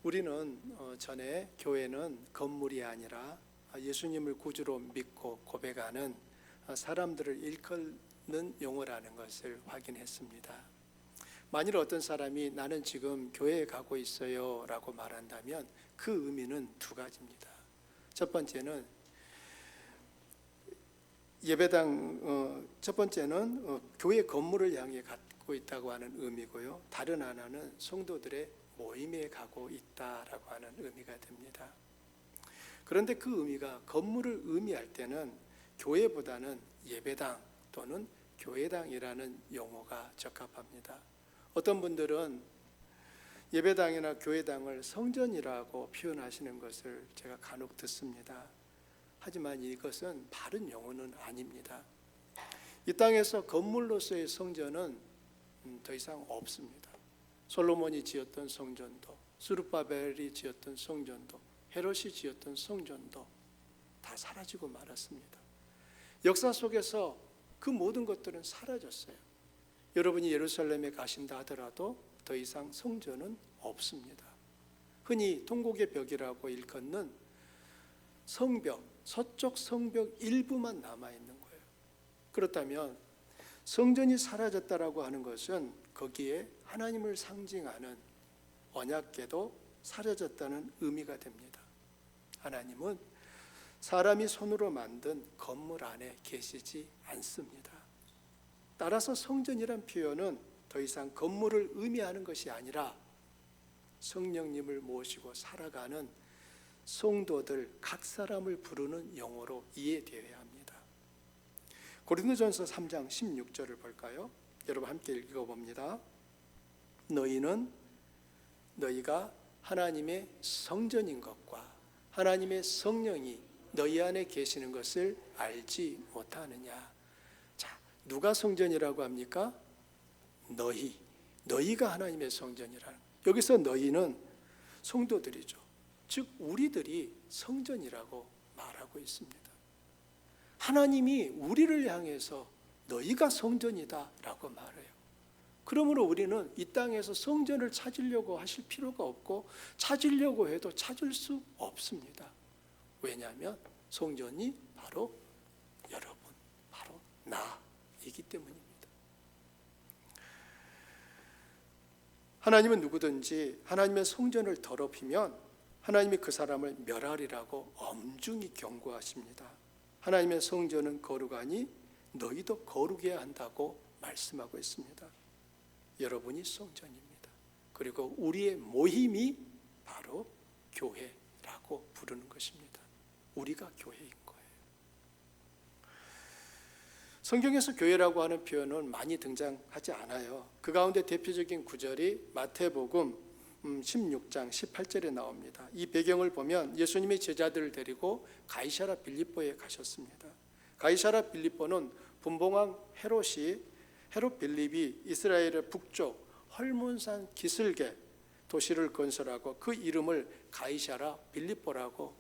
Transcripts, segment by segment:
우리는 전에 교회는 건물이 아니라 예수님을 구주로 믿고 고백하는 사람들을 일컫는 용어라는 것을 확인했습니다. 만일 어떤 사람이 나는 지금 교회에 가고 있어요 라고 말한다면 그 의미는 두 가지입니다. 첫 번째는 첫 번째는 교회 건물을 향해 갖고 있다고 하는 의미고요. 다른 하나는 성도들의 모임에 가고 있다라고 하는 의미가 됩니다. 그런데 그 의미가 건물을 의미할 때는 교회보다는 예배당 또는 교회당이라는 용어가 적합합니다. 어떤 분들은 예배당이나 교회당을 성전이라고 표현하시는 것을 제가 간혹 듣습니다. 하지만 이것은 바른 용어는 아닙니다. 이 땅에서 건물로서의 성전은 더 이상 없습니다. 솔로몬이 지었던 성전도, 스룹바벨이 지었던 성전도, 헤롯이 지었던 성전도 다 사라지고 말았습니다. 역사 속에서 그 모든 것들은 사라졌어요. 여러분이 예루살렘에 가신다 하더라도 더 이상 성전은 없습니다. 흔히 통곡의 벽이라고 일컫는 성벽, 서쪽 성벽 일부만 남아있는 거예요. 그렇다면 성전이 사라졌다라고 하는 것은 거기에 하나님을 상징하는 언약궤도 사라졌다는 의미가 됩니다. 하나님은 사람이 손으로 만든 건물 안에 계시지 않습니다. 따라서 성전이란 표현은 더 이상 건물을 의미하는 것이 아니라 성령님을 모시고 살아가는 성도들 각 사람을 부르는 용어로 이해되어야 합니다. 고린도전서 3장 16절을 볼까요? 여러분 함께 읽어봅니다. 너희가 하나님의 성전인 것과 하나님의 성령이 너희 안에 계시는 것을 알지 못하느냐. 자, 누가 성전이라고 합니까? 너희가 하나님의 성전이라는. 여기서 너희는 성도들이죠. 즉 우리들이 성전이라고 말하고 있습니다. 하나님이 우리를 향해서 너희가 성전이다 라고 말해요. 그러므로 우리는 이 땅에서 성전을 찾으려고 하실 필요가 없고 찾으려고 해도 찾을 수 없습니다. 왜냐하면 성전이 바로 여러분, 바로 나이기 때문입니다. 하나님은 누구든지 하나님의 성전을 더럽히면 하나님이 그 사람을 멸하리라고 엄중히 경고하십니다. 하나님의 성전은 거룩하니 너희도 거룩해야 한다고 말씀하고 있습니다. 여러분이 성전입니다. 그리고 우리의 모임이 바로 교회라고 부르는 것입니다. 우리가 교회인 거예요. 성경에서 교회라고 하는 표현은 많이 등장하지 않아요. 그 가운데 대표적인 구절이 마태복음 16장 18절에 나옵니다. 이 배경을 보면 예수님이 제자들을 데리고 가이사랴 빌립보에 가셨습니다. 가이사랴 빌립보는 분봉왕 헤롯 빌립이 이스라엘의 북쪽 헐몬산 기슭에 도시를 건설하고 그 이름을 가이사랴 빌립보라고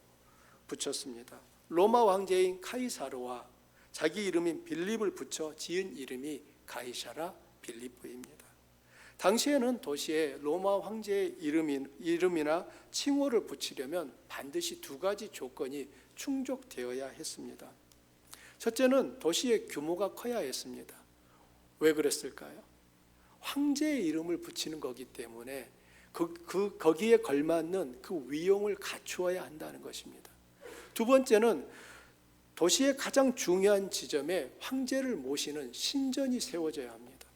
붙였습니다. 로마 왕제인 카이사르와 자기 이름인 빌립을 붙여 지은 이름이 가이사랴 빌립보입니다. 당시에는 도시에 로마 황제의 이름이나 칭호를 붙이려면 반드시 두 가지 조건이 충족되어야 했습니다. 첫째는 도시의 규모가 커야 했습니다. 왜 그랬을까요? 황제의 이름을 붙이는 거기 때문에 거기에 걸맞는 그 위용을 갖추어야 한다는 것입니다. 두 번째는 도시의 가장 중요한 지점에 황제를 모시는 신전이 세워져야 합니다.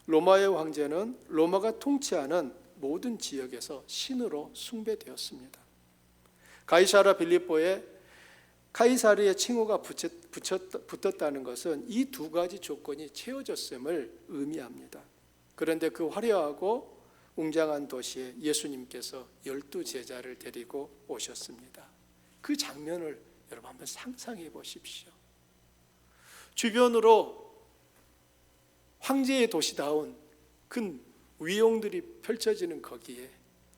로마의 황제는 로마가 통치하는 모든 지역에서 신으로 숭배되었습니다. 가이사랴 빌립보에 카이사르의 칭호가 붙었다는 것은 이 두 가지 조건이 채워졌음을 의미합니다. 그런데 그 화려하고 웅장한 도시에 예수님께서 12제자를 데리고 오셨습니다. 그 장면을 여러분 한번 상상해 보십시오. 주변으로 황제의 도시다운 큰 위용들이 펼쳐지는 거기에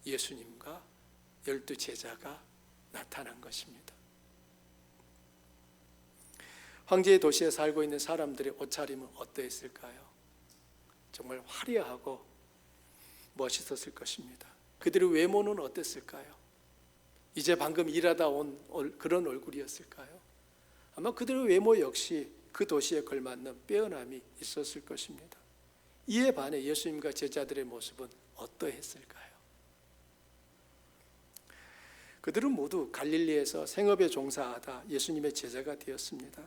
예수님과 12제자가 나타난 것입니다. 황제의 도시에 살고 있는 사람들의 옷차림은 어떠했을까요? 정말 화려하고 멋있었을 것입니다. 그들의 외모는 어땠을까요? 이제 방금 일하다 온 그런 얼굴이었을까요? 아마 그들의 외모 역시 그 도시에 걸맞는 빼어남이 있었을 것입니다. 이에 반해 예수님과 제자들의 모습은 어떠했을까요? 그들은 모두 갈릴리에서 생업에 종사하다 예수님의 제자가 되었습니다.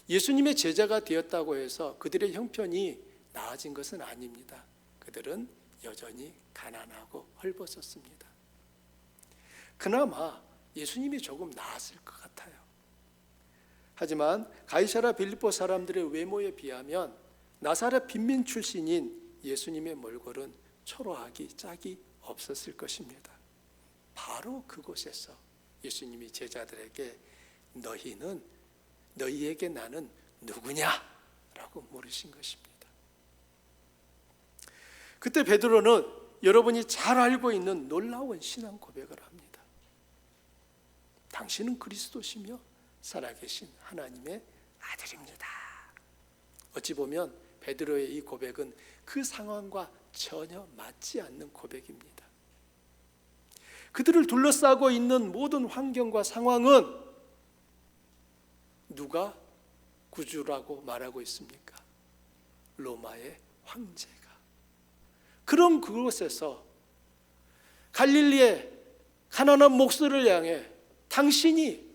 예수님의 제자가 되었다고 해서 그들의 형편이 나아진 것은 아닙니다. 그들은 여전히 가난하고 헐벗었습니다. 그나마 예수님이 조금 나았을 것 같아요. 하지만 가이사랴 빌립보 사람들의 외모에 비하면 나사렛 빈민 출신인 예수님의 몰골은 초라하기 짝이 없었을 것입니다. 바로 그곳에서 예수님이 제자들에게 너희에게 나는 누구냐라고 물으신 것입니다. 그때 베드로는 여러분이 잘 알고 있는 놀라운 신앙 고백을 합니다. 당신은 그리스도시며 살아계신 하나님의 아들입니다. 어찌 보면 베드로의 이 고백은 그 상황과 전혀 맞지 않는 고백입니다. 그들을 둘러싸고 있는 모든 환경과 상황은 누가 구주라고 말하고 있습니까? 로마의 황제가. 그런 그곳에서 갈릴리의 가난한 목수를 향해 당신이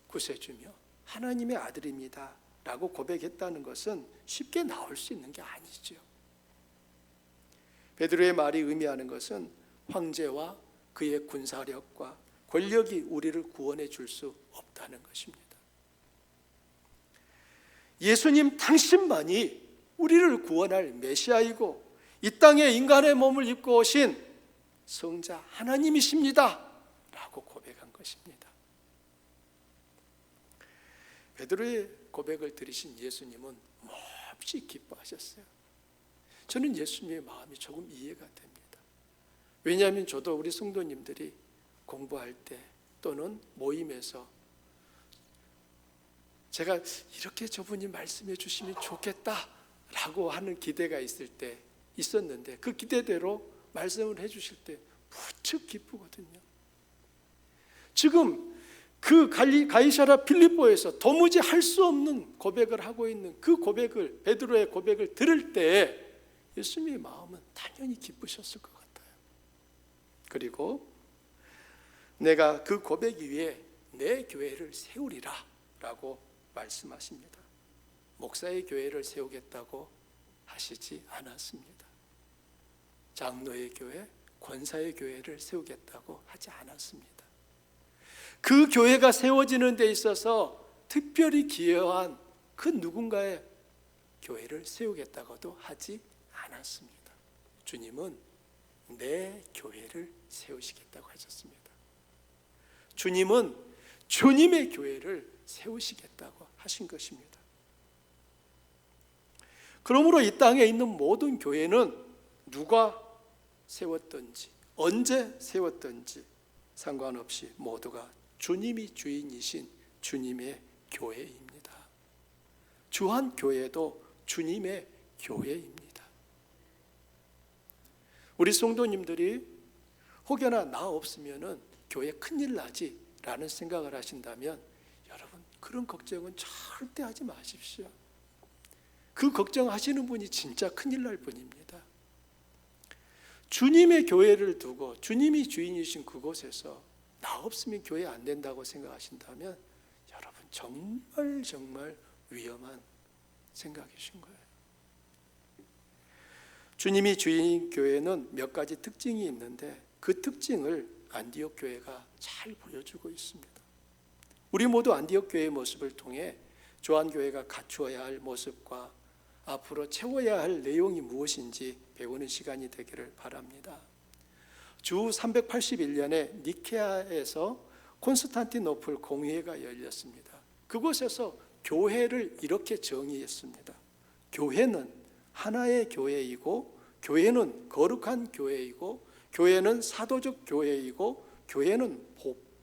구세주며 하나님의 아들입니다 라고 고백했다는 것은 쉽게 나올 수 있는 게 아니죠. 베드로의 말이 의미하는 것은 황제와 그의 군사력과 권력이 우리를 구원해 줄 수 없다는 것입니다. 예수님 당신만이 우리를 구원할 메시아이고 이 땅에 인간의 몸을 입고 오신 성자 하나님이십니다 라고 고백한 것입니다. 베드로의 고백을 들으신 예수님은 몹시 기뻐하셨어요. 저는 예수님의 마음이 조금 이해가 됩니다. 왜냐하면 저도 우리 성도님들이 공부할 때 또는 모임에서 제가 이렇게 저분이 말씀해 주시면 좋겠다라고 하는 기대가 있었는데 그 기대대로 말씀을 해 주실 때 무척 기쁘거든요. 지금 그 가이사랴 빌립보에서 도무지 할 수 없는 고백을 하고 있는 그 고백을, 베드로의 고백을 들을 때 예수님의 마음은 당연히 기쁘셨을 것 같아요. 그리고 내가 그 고백 위에 내 교회를 세우리라 라고 말씀하십니다. 목사의 교회를 세우겠다고 하시지 않았습니다. 장로의 교회, 권사의 교회를 세우겠다고 하지 않았습니다. 그 교회가 세워지는 데 있어서 특별히 기여한 그 누군가의 교회를 세우겠다고도 하지 않았습니다. 주님은 내 교회를 세우시겠다고 하셨습니다. 주님은 주님의 교회를 세우시겠다고 하신 것입니다. 그러므로 이 땅에 있는 모든 교회는 누가 세웠든지 언제 세웠든지 상관없이 모두가 주님이 주인이신 주님의 교회입니다. 주한 교회도 주님의 교회입니다. 우리 성도님들이 혹여나 나 없으면은 교회 큰일 나지 라는 생각을 하신다면 여러분 그런 걱정은 절대 하지 마십시오. 그 걱정하시는 분이 진짜 큰일 날 분입니다. 주님의 교회를 두고 주님이 주인이신 그곳에서 나 없으면 교회 안 된다고 생각하신다면 여러분 정말 위험한 생각이신 거예요. 주님이 주인인 교회는 몇 가지 특징이 있는데 그 특징을 안디옥 교회가 잘 보여주고 있습니다. 우리 모두 안디옥 교회의 모습을 통해 조안교회가 갖추어야 할 모습과 앞으로 채워야 할 내용이 무엇인지 배우는 시간이 되기를 바랍니다. 주 381년에 니케아에서 콘스탄티노플 공회가 열렸습니다. 그곳에서 교회를 이렇게 정의했습니다. 교회는 하나의 교회이고 교회는 거룩한 교회이고 교회는 사도적 교회이고 교회는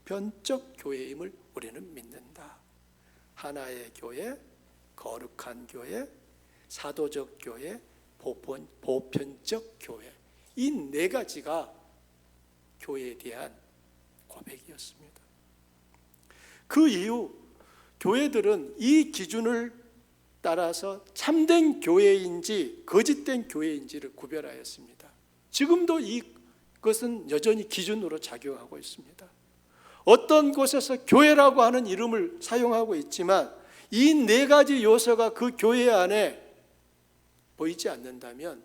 보편적 교회임을 우리는 믿는다. 하나의 교회, 거룩한 교회, 사도적 교회, 보편적 교회, 이 네 가지가 교회에 대한 고백이었습니다. 그 이후 교회들은 이 기준을 따라서 참된 교회인지 거짓된 교회인지를 구별하였습니다. 지금도 이것은 여전히 기준으로 작용하고 있습니다. 어떤 곳에서 교회라고 하는 이름을 사용하고 있지만 이 네 가지 요소가 그 교회 안에 보이지 않는다면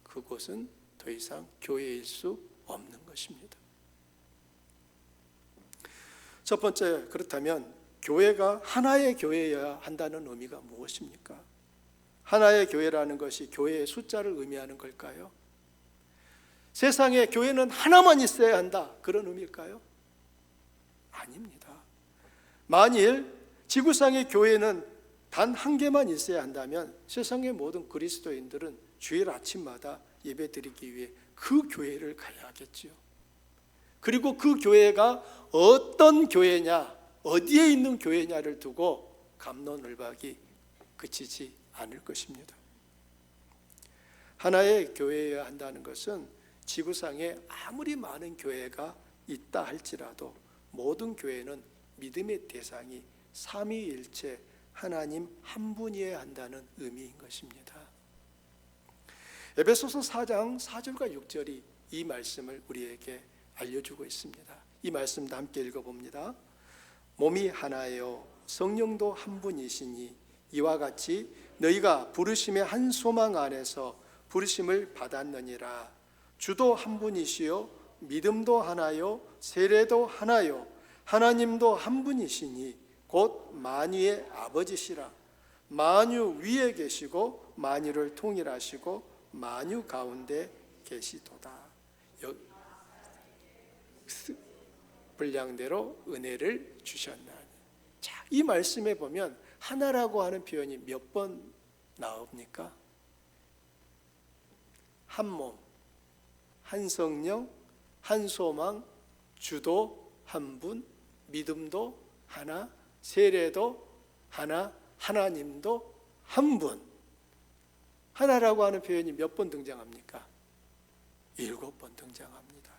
그곳은 더 이상 교회일 수 없는 것입니다. 첫 번째, 그렇다면 교회가 하나의 교회여야 한다는 의미가 무엇입니까? 하나의 교회라는 것이 교회의 숫자를 의미하는 걸까요? 세상에 교회는 하나만 있어야 한다, 그런 의미일까요? 아닙니다. 만일 지구상의 교회는 단 한 개만 있어야 한다면 세상의 모든 그리스도인들은 주일 아침마다 예배 드리기 위해 그 교회를 가야 하겠지요. 그리고 그 교회가 어떤 교회냐, 어디에 있는 교회냐를 두고 갑론을박이 그치지 않을 것입니다. 하나의 교회여야 한다는 것은 지구상에 아무리 많은 교회가 있다 할지라도 모든 교회는 믿음의 대상이 삼위일체 하나님 한 분이어야 한다는 의미인 것입니다. 에베소서 4장 4절과 6절이 이 말씀을 우리에게 알려주고 있습니다. 이 말씀도 함께 읽어봅니다. 몸이 하나요 성령도 한 분이시니 이와 같이 너희가 부르심의 한 소망 안에서 부르심을 받았느니라. 주도 한 분이시요 믿음도 하나요 세례도 하나요 하나님도 한 분이시니 곧 만유의 아버지시라. 만유 위에 계시고 만유를 통일하시고 만유 가운데 계시도다. 분량대로 은혜를 주셨나니. 자, 이 말씀에 보면 하나라고 하는 표현이 몇 번 나옵니까? 한 몸, 한 성령, 한 소망, 주도 한 분, 믿음도 하나, 세례도 하나, 하나님도 한 분. 하나라고 하는 표현이 몇 번 등장합니까? 7번 등장합니다.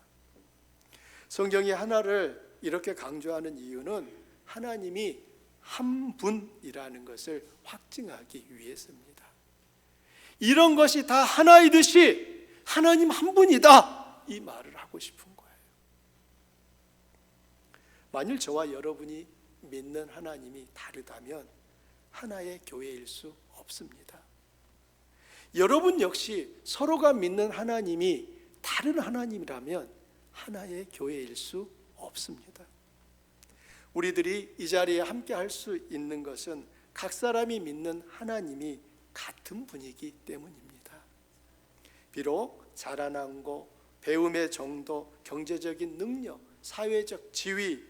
성경이 하나를 이렇게 강조하는 이유는 하나님이 한 분이라는 것을 확증하기 위해서입니다. 이런 것이 다 하나이듯이 하나님 한 분이다, 이 말을 하고 싶은 거예요. 만일 저와 여러분이 믿는 하나님이 다르다면 하나의 교회일 수 없습니다. 여러분 역시 서로가 믿는 하나님이 다른 하나님이라면 하나의 교회일 수 없습니다. 우리들이 이 자리에 함께 할 수 있는 것은 각 사람이 믿는 하나님이 같은 분이기 때문입니다. 비록 자라난 거, 배움의 정도, 경제적인 능력, 사회적 지위,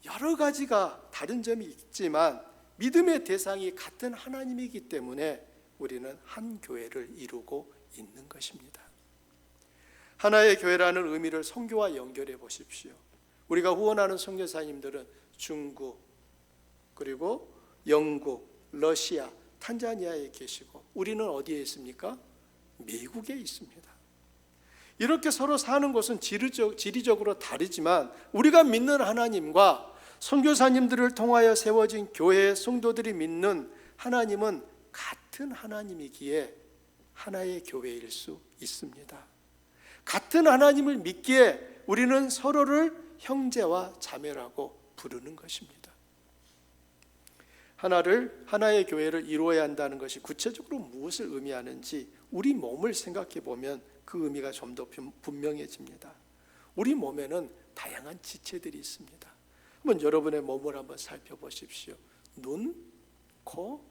여러 가지가 다른 점이 있지만 믿음의 대상이 같은 하나님이기 때문에 우리는 한 교회를 이루고 있는 것입니다. 하나의 교회라는 의미를 선교와 연결해 보십시오. 우리가 후원하는 선교사님들은 중국, 그리고 영국, 러시아, 탄자니아에 계시고 우리는 어디에 있습니까? 미국에 있습니다. 이렇게 서로 사는 곳은 지리적으로 다르지만 우리가 믿는 하나님과 선교사님들을 통하여 세워진 교회의 성도들이 믿는 하나님은 같은 하나님이기에 하나의 교회일 수 있습니다. 같은 하나님을 믿기에 우리는 서로를 형제와 자매라고 부르는 것입니다. 하나의 교회를 이루어야 한다는 것이 구체적으로 무엇을 의미하는지 우리 몸을 생각해 보면 그 의미가 좀 더 분명해집니다. 우리 몸에는 다양한 지체들이 있습니다. 한번 여러분의 몸을 한번 살펴보십시오. 눈, 코,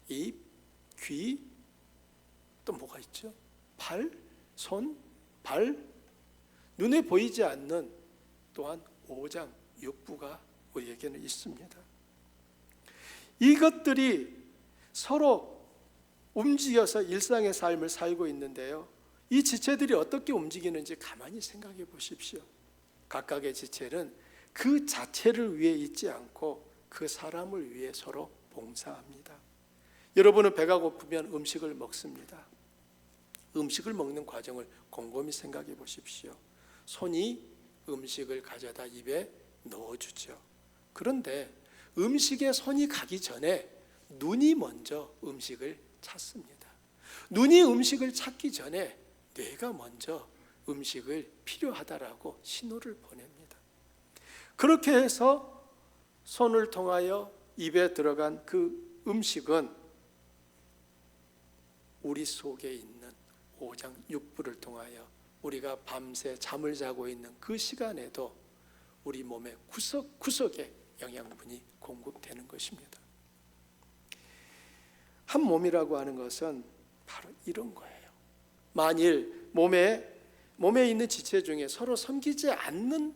입, 귀, 또 뭐가 있죠? 팔, 손, 발, 눈에 보이지 않는 또한 오장, 육부가 우리에게는 있습니다. 이것들이 서로 움직여서 일상의 삶을 살고 있는데요, 이 지체들이 어떻게 움직이는지 가만히 생각해 보십시오. 각각의 지체는 그 자체를 위해 있지 않고 그 사람을 위해 서로 봉사합니다. 여러분은 배가 고프면 음식을 먹습니다. 음식을 먹는 과정을 곰곰이 생각해 보십시오. 손이 음식을 가져다 입에 넣어주죠. 그런데 음식에 손이 가기 전에 눈이 먼저 음식을 찾습니다. 눈이 음식을 찾기 전에 뇌가 먼저 음식을 필요하다라고 신호를 보냅니다. 그렇게 해서 손을 통하여 입에 들어간 그 음식은 우리 속에 있는 오장 육부를 통하여 우리가 밤새 잠을 자고 있는 그 시간에도 우리 몸의 구석구석에 영양분이 공급되는 것입니다. 한 몸이라고 하는 것은 바로 이런 거예요. 만일 몸에 있는 지체 중에 서로 섬기지 않는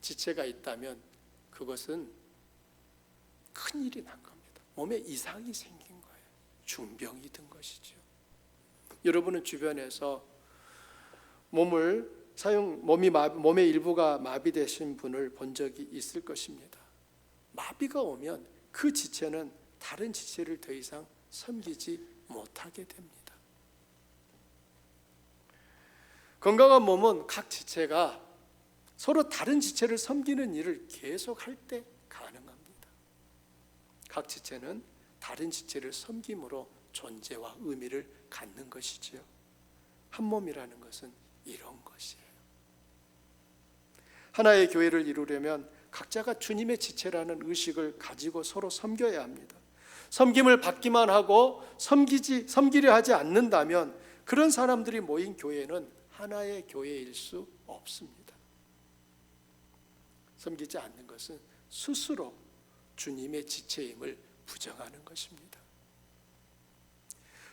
지체가 있다면 그것은 큰일이 난 겁니다. 몸에 이상이 생긴 거예요. 중병이 든 것이죠. 여러분은 주변에서 몸의 일부가 마비되신 분을 본 적이 있을 것입니다. 마비가 오면 그 지체는 다른 지체를 더 이상 섬기지 못하게 됩니다. 건강한 몸은 각 지체가 서로 다른 지체를 섬기는 일을 계속할 때 가능합니다. 각 지체는 다른 지체를 섬김으로 존재와 의미를 갖는 것이지요. 한 몸이라는 것은 이런 것이에요. 하나의 교회를 이루려면 각자가 주님의 지체라는 의식을 가지고 서로 섬겨야 합니다. 섬김을 받기만 하고 섬기려 하지 않는다면 그런 사람들이 모인 교회는 하나의 교회일 수 없습니다. 섬기지 않는 것은 스스로 주님의 지체임을 부정하는 것입니다.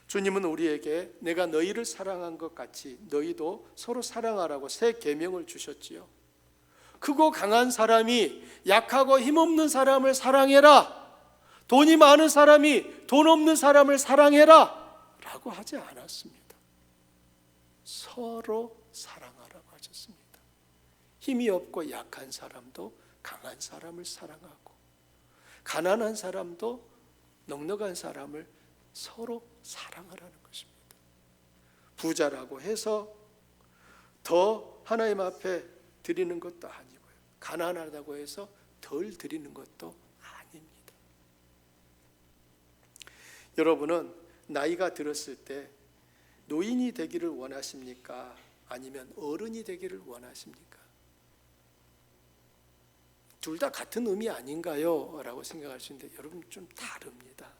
주님은 우리에게 내가 너희를 사랑한 것 같이 너희도 서로 사랑하라고 새 계명을 주셨지요. 크고 강한 사람이 약하고 힘없는 사람을 사랑해라, 돈이 많은 사람이 돈 없는 사람을 사랑해라 라고 하지 않았습니다. 서로 사랑하라고 하셨습니다. 힘이 없고 약한 사람도 강한 사람을 사랑하고 가난한 사람도 넉넉한 사람을 서로 사랑하라는 것입니다. 부자라고 해서 더 하나님 앞에 드리는 것도 아니고요, 가난하다고 해서 덜 드리는 것도 아닙니다. 여러분은 나이가 들었을 때 노인이 되기를 원하십니까? 아니면 어른이 되기를 원하십니까? 둘 다 같은 의미 아닌가요? 라고 생각할 수 있는데 여러분 좀 다릅니다.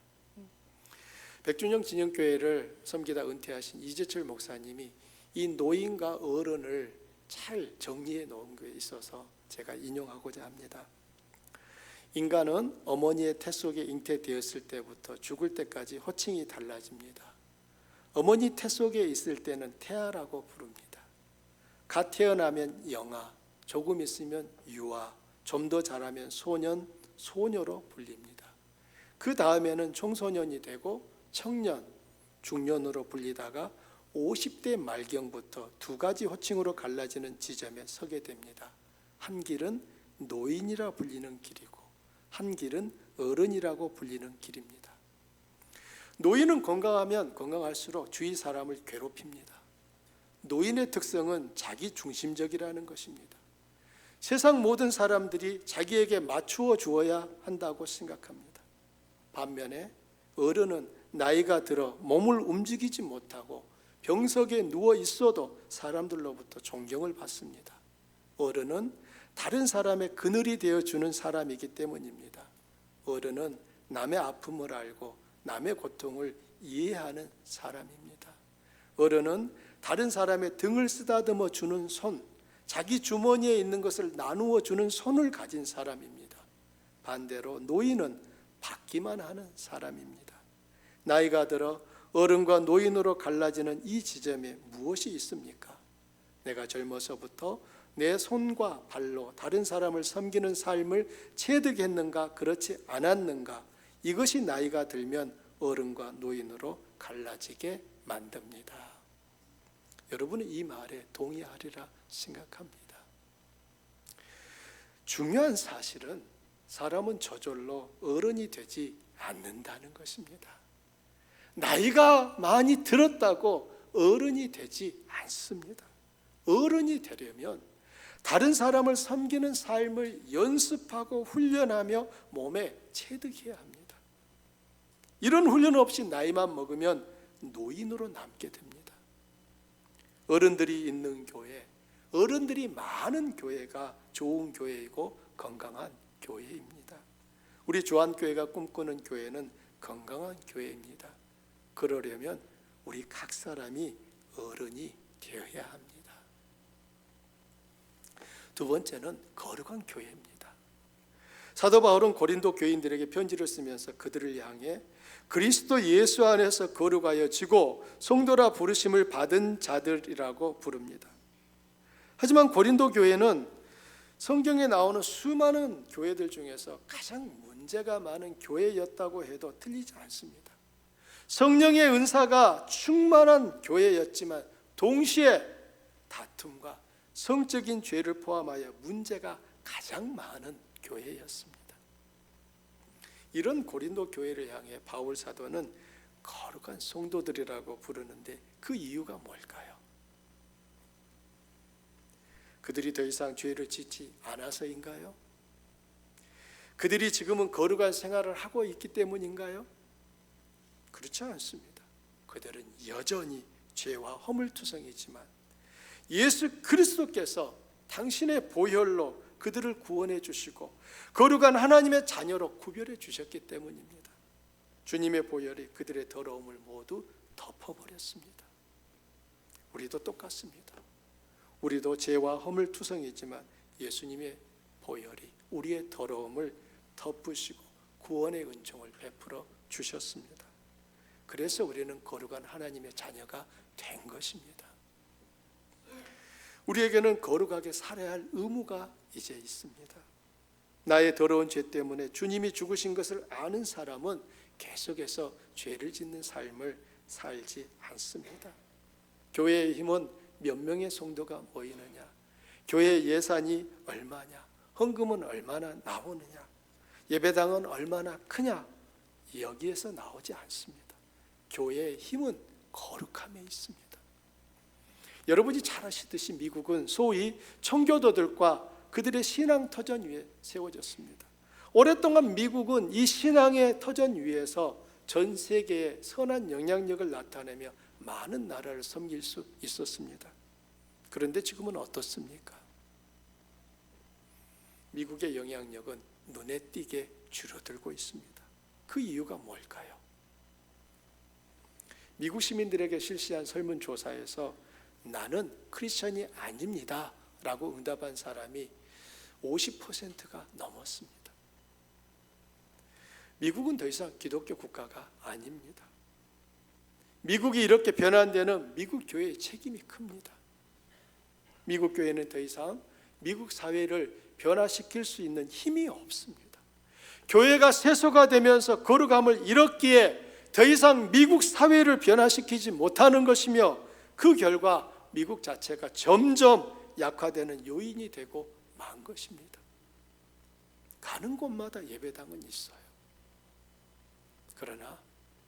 백준영 진영교회를 섬기다 은퇴하신 이재철 목사님이 이 노인과 어른을 잘 정리해 놓은 게 있어서 제가 인용하고자 합니다. 인간은 어머니의 태 속에 잉태되었을 때부터 죽을 때까지 호칭이 달라집니다. 어머니 태 속에 있을 때는 태아라고 부릅니다. 갓 태어나면 영아, 조금 있으면 유아, 좀 더 자라면 소년, 소녀로 불립니다. 그 다음에는 청소년이 되고 청년, 중년으로 불리다가 50대 말경부터 두 가지 호칭으로 갈라지는 지점에 서게 됩니다. 한 길은 노인이라 불리는 길이고 한 길은 어른이라고 불리는 길입니다. 노인은 건강하면 건강할수록 주위 사람을 괴롭힙니다. 노인의 특성은 자기 중심적이라는 것입니다. 세상 모든 사람들이 자기에게 맞추어 주어야 한다고 생각합니다. 반면에 어른은 나이가 들어 몸을 움직이지 못하고 병석에 누워 있어도 사람들로부터 존경을 받습니다. 어른은 다른 사람의 그늘이 되어주는 사람이기 때문입니다. 어른은 남의 아픔을 알고 남의 고통을 이해하는 사람입니다. 어른은 다른 사람의 등을 쓰다듬어 주는 손, 자기 주머니에 있는 것을 나누어 주는 손을 가진 사람입니다. 반대로 노인은 받기만 하는 사람입니다. 나이가 들어 어른과 노인으로 갈라지는 이 지점에 무엇이 있습니까? 내가 젊어서부터 내 손과 발로 다른 사람을 섬기는 삶을 체득했는가, 그렇지 않았는가, 이것이 나이가 들면 어른과 노인으로 갈라지게 만듭니다. 여러분은 이 말에 동의하리라 생각합니다. 중요한 사실은 사람은 저절로 어른이 되지 않는다는 것입니다. 나이가 많이 들었다고 어른이 되지 않습니다. 어른이 되려면 다른 사람을 섬기는 삶을 연습하고 훈련하며 몸에 체득해야 합니다. 이런 훈련 없이 나이만 먹으면 노인으로 남게 됩니다. 어른들이 있는 교회, 어른들이 많은 교회가 좋은 교회이고 건강한 교회입니다. 우리 조안교회가 꿈꾸는 교회는 건강한 교회입니다. 그러려면 우리 각 사람이 어른이 되어야 합니다. 두 번째는 거룩한 교회입니다. 사도 바울은 고린도 교인들에게 편지를 쓰면서 그들을 향해 그리스도 예수 안에서 거룩하여지고 성도라 부르심을 받은 자들이라고 부릅니다. 하지만 고린도 교회는 성경에 나오는 수많은 교회들 중에서 가장 문제가 많은 교회였다고 해도 틀리지 않습니다. 성령의 은사가 충만한 교회였지만 동시에 다툼과 성적인 죄를 포함하여 문제가 가장 많은 교회였습니다. 이런 고린도 교회를 향해 바울 사도는 거룩한 성도들이라고 부르는데 그 이유가 뭘까요? 그들이 더 이상 죄를 짓지 않아서인가요? 그들이 지금은 거룩한 생활을 하고 있기 때문인가요? 그렇지 않습니다. 그들은 여전히 죄와 허물투성이지만 예수 그리스도께서 당신의 보혈로 그들을 구원해 주시고 거룩한 하나님의 자녀로 구별해 주셨기 때문입니다. 주님의 보혈이 그들의 더러움을 모두 덮어버렸습니다. 우리도 똑같습니다. 우리도 죄와 허물투성이지만 예수님의 보혈이 우리의 더러움을 덮으시고 구원의 은총을 베풀어 주셨습니다. 그래서 우리는 거룩한 하나님의 자녀가 된 것입니다. 우리에게는 거룩하게 살아야 할 의무가 이제 있습니다. 나의 더러운 죄 때문에 주님이 죽으신 것을 아는 사람은 계속해서 죄를 짓는 삶을 살지 않습니다. 교회의 힘은 몇 명의 성도가 모이느냐, 교회 예산이 얼마냐, 헌금은 얼마나 나오느냐, 예배당은 얼마나 크냐, 여기에서 나오지 않습니다. 교회의 힘은 거룩함에 있습니다. 여러분이 잘 아시듯이 미국은 소위 청교도들과 그들의 신앙 터전 위에 세워졌습니다. 오랫동안 미국은 이 신앙의 터전 위에서 전 세계에 선한 영향력을 나타내며 많은 나라를 섬길 수 있었습니다. 그런데 지금은 어떻습니까? 미국의 영향력은 눈에 띄게 줄어들고 있습니다. 그 이유가 뭘까요? 미국 시민들에게 실시한 설문조사에서 나는 크리스천이 아닙니다 라고 응답한 사람이 50%가 넘었습니다. 미국은 더 이상 기독교 국가가 아닙니다. 미국이 이렇게 변한 데는 미국 교회의 책임이 큽니다. 미국 교회는 더 이상 미국 사회를 변화시킬 수 있는 힘이 없습니다. 교회가 세속화되면서 거룩함을 잃었기에 더 이상 미국 사회를 변화시키지 못하는 것이며 그 결과 미국 자체가 점점 약화되는 요인이 되고 만 것입니다. 가는 곳마다 예배당은 있어요. 그러나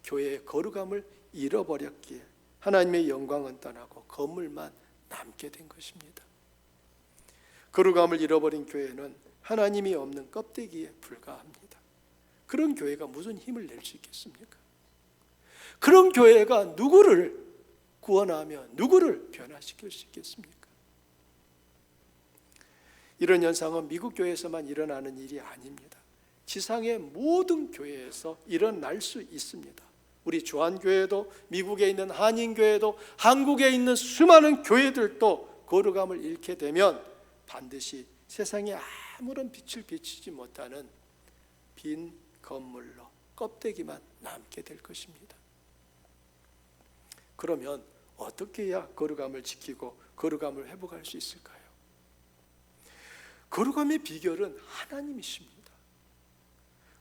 교회의 거룩함을 잃어버렸기에 하나님의 영광은 떠나고 건물만 남게 된 것입니다. 거룩함을 잃어버린 교회는 하나님이 없는 껍데기에 불과합니다. 그런 교회가 무슨 힘을 낼 수 있겠습니까? 그런 교회가 누구를 구원하며 누구를 변화시킬 수 있겠습니까? 이런 현상은 미국 교회에서만 일어나는 일이 아닙니다. 지상의 모든 교회에서 일어날 수 있습니다. 우리 조안교회도, 미국에 있는 한인교회도, 한국에 있는 수많은 교회들도 거룩함을 잃게 되면 반드시 세상에 아무런 빛을 비추지 못하는 빈 건물로 껍데기만 남게 될 것입니다. 그러면 어떻게 해야 거룩함을 지키고 거룩함을 회복할 수 있을까요? 거룩함의 비결은 하나님이십니다.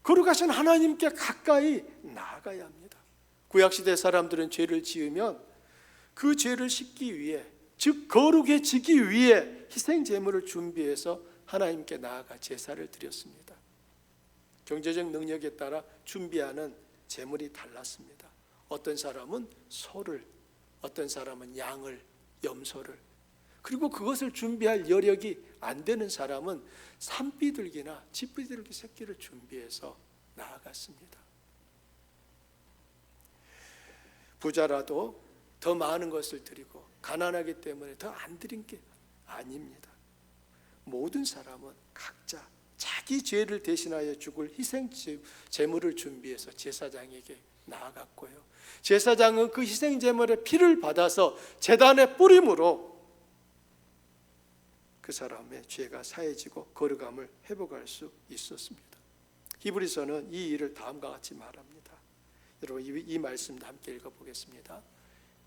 거룩하신 하나님께 가까이 나아가야 합니다. 구약시대 사람들은 죄를 지으면 그 죄를 씻기 위해, 즉 거룩해지기 위해 희생제물을 준비해서 하나님께 나아가 제사를 드렸습니다. 경제적 능력에 따라 준비하는 제물이 달랐습니다. 어떤 사람은 소를, 어떤 사람은 양을, 염소를, 그리고 그것을 준비할 여력이 안 되는 사람은 산비둘기나 집비둘기 새끼를 준비해서 나아갔습니다. 부자라도 더 많은 것을 드리고 가난하기 때문에 더 안 드린 게 아닙니다. 모든 사람은 각자 자기 죄를 대신하여 죽을 희생 제물을 준비해서 제사장에게 나아갔고요, 제사장은 그 희생 제물의 피를 받아서 제단에 뿌림으로 그 사람의 죄가 사해지고 거룩함을 회복할 수 있었습니다. 히브리서는 이 일을 다음과 같이 말합니다. 여러분 이 말씀도 함께 읽어보겠습니다.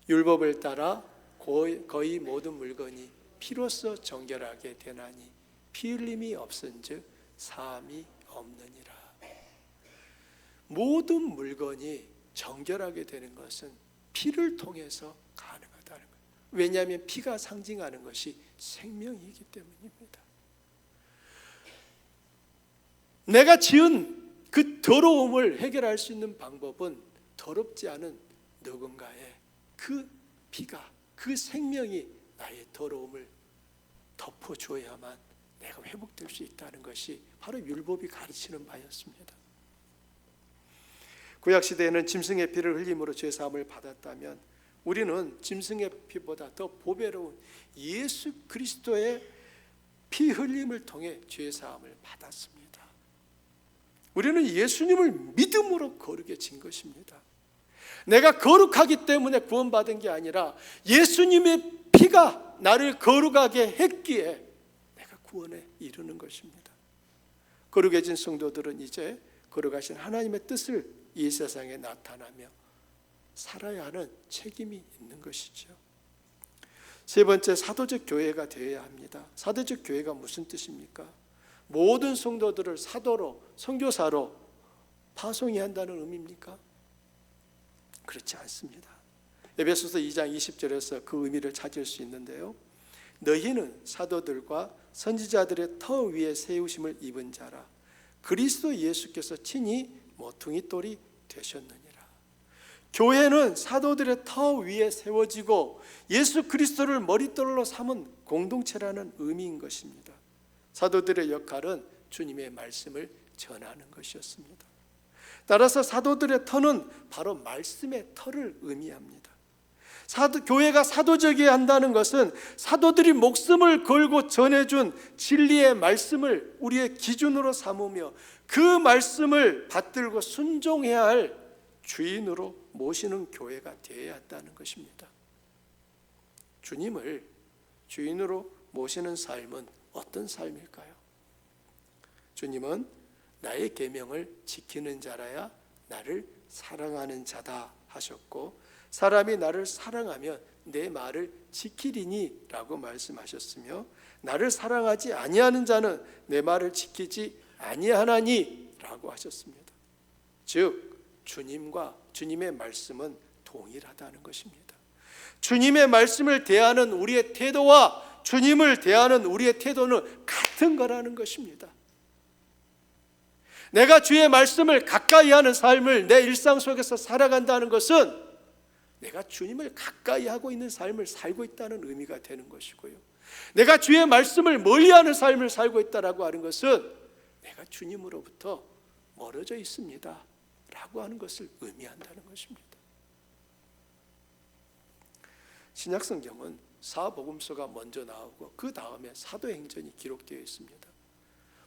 율법을 따라 거의 모든 물건이 피로써 정결하게 되나니 피 흘림이 없은즉 사함이 없느니라. 모든 물건이 정결하게 되는 것은 피를 통해서 가능하다는 거예요. 왜냐하면 피가 상징하는 것이 생명이기 때문입니다. 내가 지은 그 더러움을 해결할 수 있는 방법은 더럽지 않은 누군가의 그 피가, 그 생명이 나의 더러움을 덮어줘야만 내가 회복될 수 있다는 것이 바로 율법이 가르치는 바였습니다. 구약시대에는 짐승의 피를 흘림으로 죄사함을 받았다면 우리는 짐승의 피보다 더 보배로운 예수 그리스도의 피 흘림을 통해 죄사함을 받았습니다. 우리는 예수님을 믿음으로 거룩해진 것입니다. 내가 거룩하기 때문에 구원받은 게 아니라 예수님의 피가 나를 거룩하게 했기에 내가 구원에 이르는 것입니다. 거룩해진 성도들은 이제 거룩하신 하나님의 뜻을 이 세상에 나타나며 살아야 하는 책임이 있는 것이죠. 세 번째, 사도적 교회가 되어야 합니다. 사도적 교회가 무슨 뜻입니까? 모든 성도들을 사도로, 선교사로 파송해야 한다는 의미입니까? 그렇지 않습니다. 에베소서 2장 20절에서 그 의미를 찾을 수 있는데요, 너희는 사도들과 선지자들의 터 위에 세우심을 입은 자라 그리스도 예수께서 친히 모퉁이 돌이 되셨느니라. 교회는 사도들의 터 위에 세워지고 예수 그리스도를 머릿돌로 삼은 공동체라는 의미인 것입니다. 사도들의 역할은 주님의 말씀을 전하는 것이었습니다. 따라서 사도들의 터는 바로 말씀의 터를 의미합니다. 교회가 사도적이어야 한다는 것은 사도들이 목숨을 걸고 전해준 진리의 말씀을 우리의 기준으로 삼으며 그 말씀을 받들고 순종해야 할 주인으로 모시는 교회가 되어야 한다는 것입니다. 주님을 주인으로 모시는 삶은 어떤 삶일까요? 주님은 나의 계명을 지키는 자라야 나를 사랑하는 자다 하셨고, 사람이 나를 사랑하면 내 말을 지키리니 라고 말씀하셨으며, 나를 사랑하지 아니하는 자는 내 말을 지키지 아니하나니 라고 하셨습니다. 즉 주님과 주님의 말씀은 동일하다는 것입니다. 주님의 말씀을 대하는 우리의 태도와 주님을 대하는 우리의 태도는 같은 거라는 것입니다. 내가 주의 말씀을 가까이 하는 삶을 내 일상 속에서 살아간다는 것은 내가 주님을 가까이 하고 있는 삶을 살고 있다는 의미가 되는 것이고요, 내가 주의 말씀을 멀리하는 삶을 살고 있다라고 하는 것은 내가 주님으로부터 멀어져 있습니다 라고 하는 것을 의미한다는 것입니다. 신약성경은 사복음서가 먼저 나오고 그 다음에 사도행전이 기록되어 있습니다.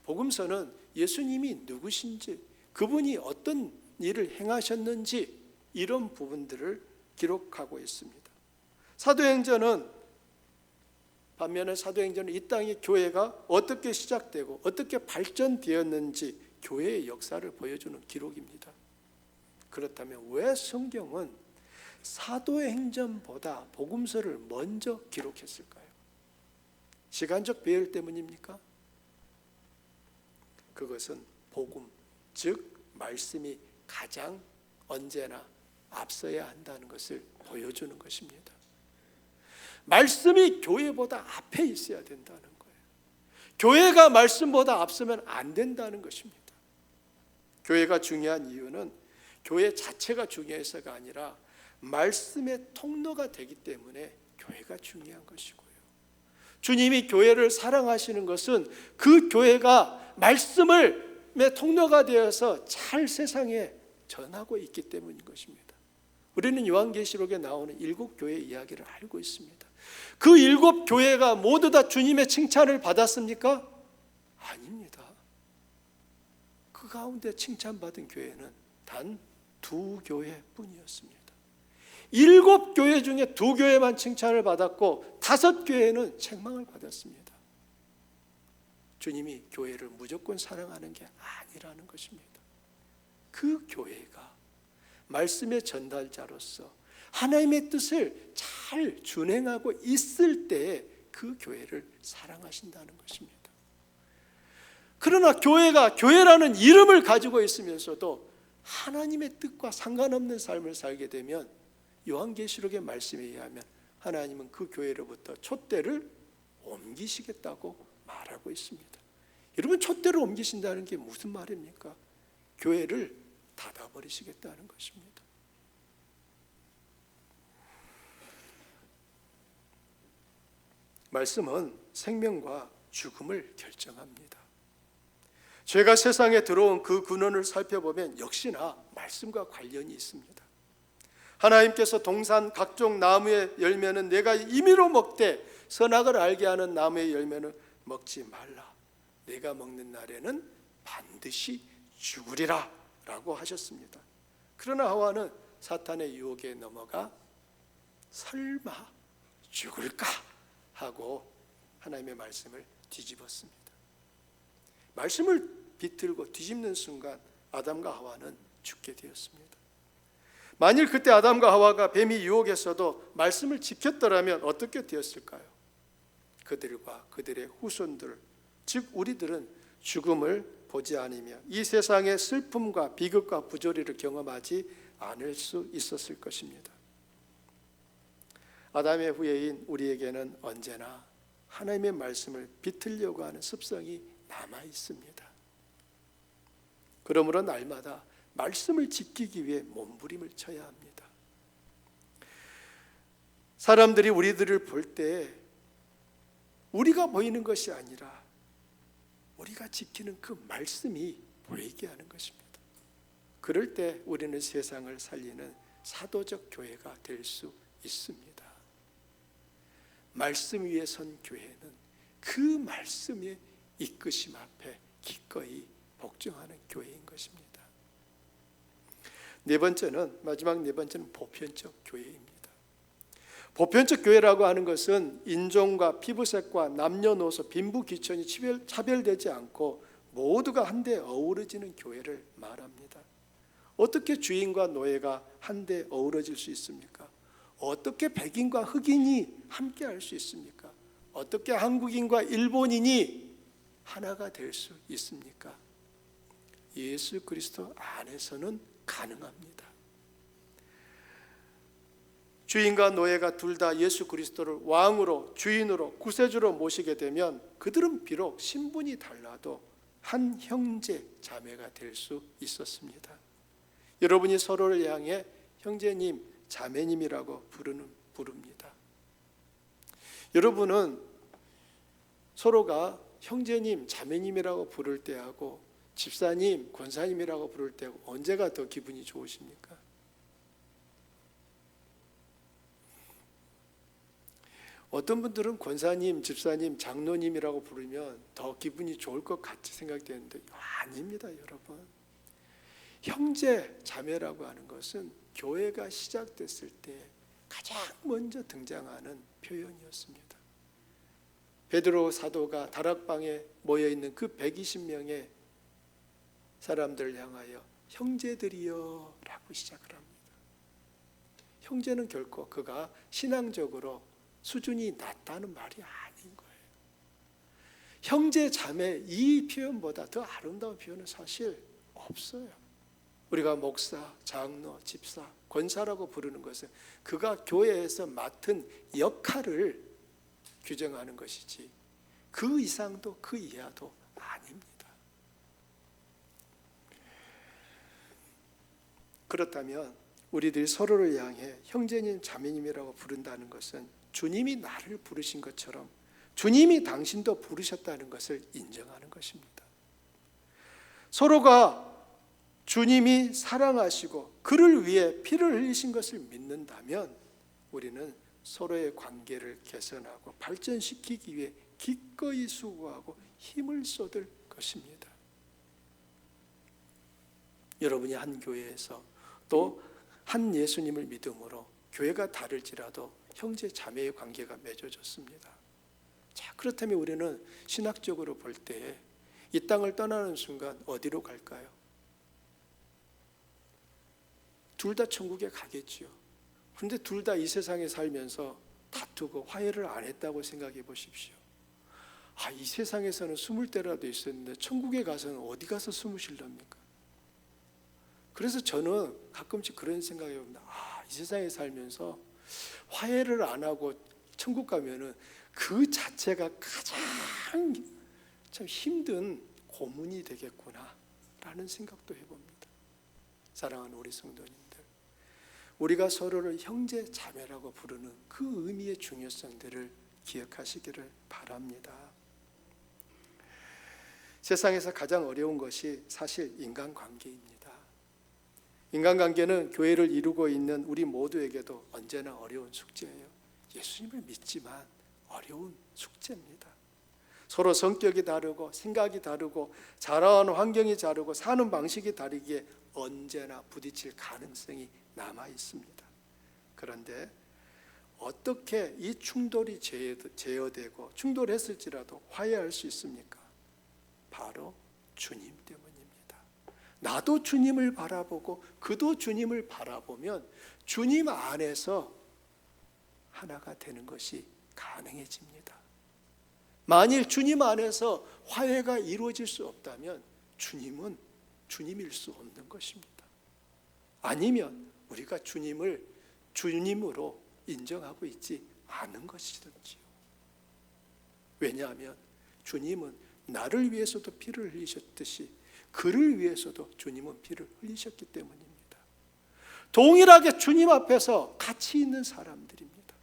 복음서는 예수님이 누구신지, 그분이 어떤 일을 행하셨는지 이런 부분들을 기록하고 있습니다. 반면에 사도행전은 이 땅의 교회가 어떻게 시작되고 어떻게 발전되었는지 교회의 역사를 보여주는 기록입니다. 그렇다면 왜 성경은 사도행전보다 복음서를 먼저 기록했을까요? 시간적 배열 때문입니까? 그것은 복음, 즉 말씀이 가장 언제나 앞서야 한다는 것을 보여주는 것입니다. 말씀이 교회보다 앞에 있어야 된다는 거예요. 교회가 말씀보다 앞서면 안 된다는 것입니다. 교회가 중요한 이유는 교회 자체가 중요해서가 아니라 말씀의 통로가 되기 때문에 교회가 중요한 것이고요, 주님이 교회를 사랑하시는 것은 그 교회가 말씀의 통로가 되어서 잘 세상에 전하고 있기 때문인 것입니다. 우리는 요한계시록에 나오는 7교회 이야기를 알고 있습니다. 그 7교회가 모두 다 주님의 칭찬을 받았습니까? 아닙니다. 그 가운데 칭찬받은 교회는 단 2교회뿐이었습니다. 7교회 중에 2교회만 칭찬을 받았고 5교회는 책망을 받았습니다. 주님이 교회를 무조건 사랑하는 게 아니라는 것입니다. 그 교회가 말씀의 전달자로서 하나님의 뜻을 잘 준행하고 있을 때에 그 교회를 사랑하신다는 것입니다. 그러나 교회가 교회라는 이름을 가지고 있으면서도 하나님의 뜻과 상관없는 삶을 살게 되면 요한계시록의 말씀에 의하면 하나님은 그 교회로부터 촛대를 옮기시겠다고 말하고 있습니다. 여러분, 촛대를 옮기신다는 게 무슨 말입니까? 교회를 닫아버리시겠다는 것입니다. 말씀은 생명과 죽음을 결정합니다. 죄가 세상에 들어온 그 근원을 살펴보면 역시나 말씀과 관련이 있습니다. 하나님께서 동산 각종 나무의 열매는 내가 임의로 먹되 선악을 알게 하는 나무의 열매는 먹지 말라. 내가 먹는 날에는 반드시 죽으리라 라고 하셨습니다. 그러나 하와는 사탄의 유혹에 넘어가 설마 죽을까 하고 하나님의 말씀을 뒤집었습니다. 말씀을 비틀고 뒤집는 순간 아담과 하와는 죽게 되었습니다. 만일 그때 아담과 하와가 뱀이 유혹했어도 말씀을 지켰더라면 어떻게 되었을까요? 그들과 그들의 후손들, 즉 우리들은 죽음을 보지 않으며 이 세상의 슬픔과 비극과 부조리를 경험하지 않을 수 있었을 것입니다. 아담의 후예인 우리에게는 언제나 하나님의 말씀을 비틀려고 하는 습성이 남아 있습니다. 그러므로 날마다 말씀을 지키기 위해 몸부림을 쳐야 합니다. 사람들이 우리들을 볼 때 우리가 보이는 것이 아니라 우리가 지키는 그 말씀이 보이게 하는 것입니다. 그럴 때 우리는 세상을 살리는 사도적 교회가 될 수 있습니다. 말씀 위에 선 교회는 그 말씀의 이끄심 앞에 기꺼이 복종하는 교회인 것입니다. 마지막 네 번째는 보편적 교회입니다. 보편적 교회라고 하는 것은 인종과 피부색과 남녀노소, 빈부귀천이 차별되지 않고 모두가 한데 어우러지는 교회를 말합니다. 어떻게 주인과 노예가 한데 어우러질 수 있습니까? 어떻게 백인과 흑인이 함께 할 수 있습니까? 어떻게 한국인과 일본인이 하나가 될 수 있습니까? 예수 그리스도 안에서는 가능합니다. 주인과 노예가 둘 다 예수 그리스도를 왕으로, 주인으로, 구세주로 모시게 되면 그들은 비록 신분이 달라도 한 형제, 자매가 될 수 있었습니다. 여러분이 서로를 향해 형제님, 자매님이라고 부릅니다. 여러분은 서로가 형제님, 자매님이라고 부를 때하고 집사님, 권사님이라고 부를 때하고 언제가 더 기분이 좋으십니까? 어떤 분들은 권사님, 집사님, 장로님이라고 부르면 더 기분이 좋을 것 같이 생각되는데 아닙니다, 여러분. 형제, 자매라고 하는 것은 교회가 시작됐을 때 가장 먼저 등장하는 표현이었습니다. 베드로 사도가 다락방에 모여있는 그 120명의 사람들을 향하여 형제들이여 라고 시작을 합니다. 형제는 결코 그가 신앙적으로 수준이 낮다는 말이 아닌 거예요. 형제, 자매 이 표현보다 더 아름다운 표현은 사실 없어요. 우리가 목사, 장로, 집사, 권사라고 부르는 것은 그가 교회에서 맡은 역할을 규정하는 것이지 그 이상도 그 이하도 아닙니다. 그렇다면 우리들이 서로를 향해 형제님, 자매님이라고 부른다는 것은 주님이 나를 부르신 것처럼 주님이 당신도 부르셨다는 것을 인정하는 것입니다. 서로가 주님이 사랑하시고 그를 위해 피를 흘리신 것을 믿는다면 우리는 서로의 관계를 개선하고 발전시키기 위해 기꺼이 수고하고 힘을 쏟을 것입니다. 여러분이 한 교회에서 또 한 예수님을 믿음으로 교회가 다를지라도 형제 자매의 관계가 맺어졌습니다. 자, 그렇다면 우리는 신학적으로 볼 때 이 땅을 떠나는 순간 어디로 갈까요? 둘 다 천국에 가겠지요. 그런데 둘 다 이 세상에 살면서 다투고 화해를 안 했다고 생각해 보십시오. 이 세상에서는 숨을 때라도 있었는데 천국에 가서는 어디 가서 숨을 쉴랍니까? 그래서 저는 가끔씩 그런 생각이 옵니다. 이 세상에 살면서 화해를 안 하고 천국 가면은 그 자체가 가장 참 힘든 고문이 되겠구나 라는 생각도 해봅니다. 사랑하는 우리 성도님들, 우리가 서로를 형제 자매라고 부르는 그 의미의 중요성들을 기억하시기를 바랍니다. 세상에서 가장 어려운 것이 사실 인간관계입니다. 인간관계는 교회를 이루고 있는 우리 모두에게도 언제나 어려운 숙제예요. 예수님을 믿지만 어려운 숙제입니다. 서로 성격이 다르고 생각이 다르고 자라온 환경이 다르고 사는 방식이 다르기에 언제나 부딪힐 가능성이 남아 있습니다. 그런데 어떻게 이 충돌이 제어되고 충돌했을지라도 화해할 수 있습니까? 바로 주님 때문입니다. 나도 주님을 바라보고 그도 주님을 바라보면 주님 안에서 하나가 되는 것이 가능해집니다. 만일 주님 안에서 화해가 이루어질 수 없다면 주님은 주님일 수 없는 것입니다. 아니면 우리가 주님을 주님으로 인정하고 있지 않은 것이든지요. 왜냐하면 주님은 나를 위해서도 피를 흘리셨듯이 그를 위해서도 주님은 피를 흘리셨기 때문입니다. 동일하게 주님 앞에서 가치 있는 사람들입니다.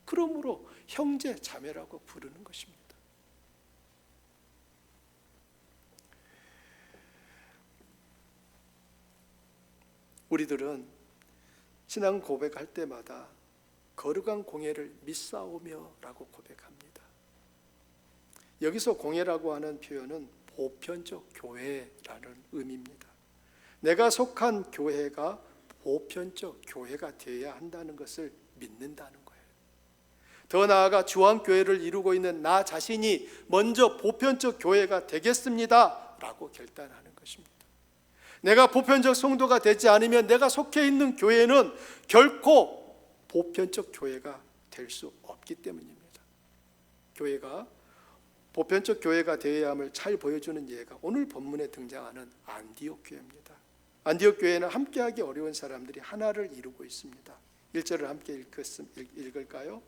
그러므로 형제 자매라고 부르는 것입니다. 우리들은 신앙 고백할 때마다 거룩한 공예를 믿사오며 라고 고백합니다. 여기서 공예라고 하는 표현은 보편적 교회라는 의미입니다. 내가 속한 교회가 보편적 교회가 되어야 한다는 것을 믿는다는 거예요. 더 나아가 주한교회를 이루고 있는 나 자신이 먼저 보편적 교회가 되겠습니다 라고 결단하는 것입니다. 내가 보편적 성도가 되지 않으면 내가 속해 있는 교회는 결코 보편적 교회가 될 수 없기 때문입니다. 교회가 보편적 교회가 되어야 함을 잘 보여주는 예가 오늘 본문에 등장하는 안디옥 교회입니다. 안디옥 교회는 함께하기 어려운 사람들이 하나를 이루고 있습니다. 1절을 함께 읽을까요?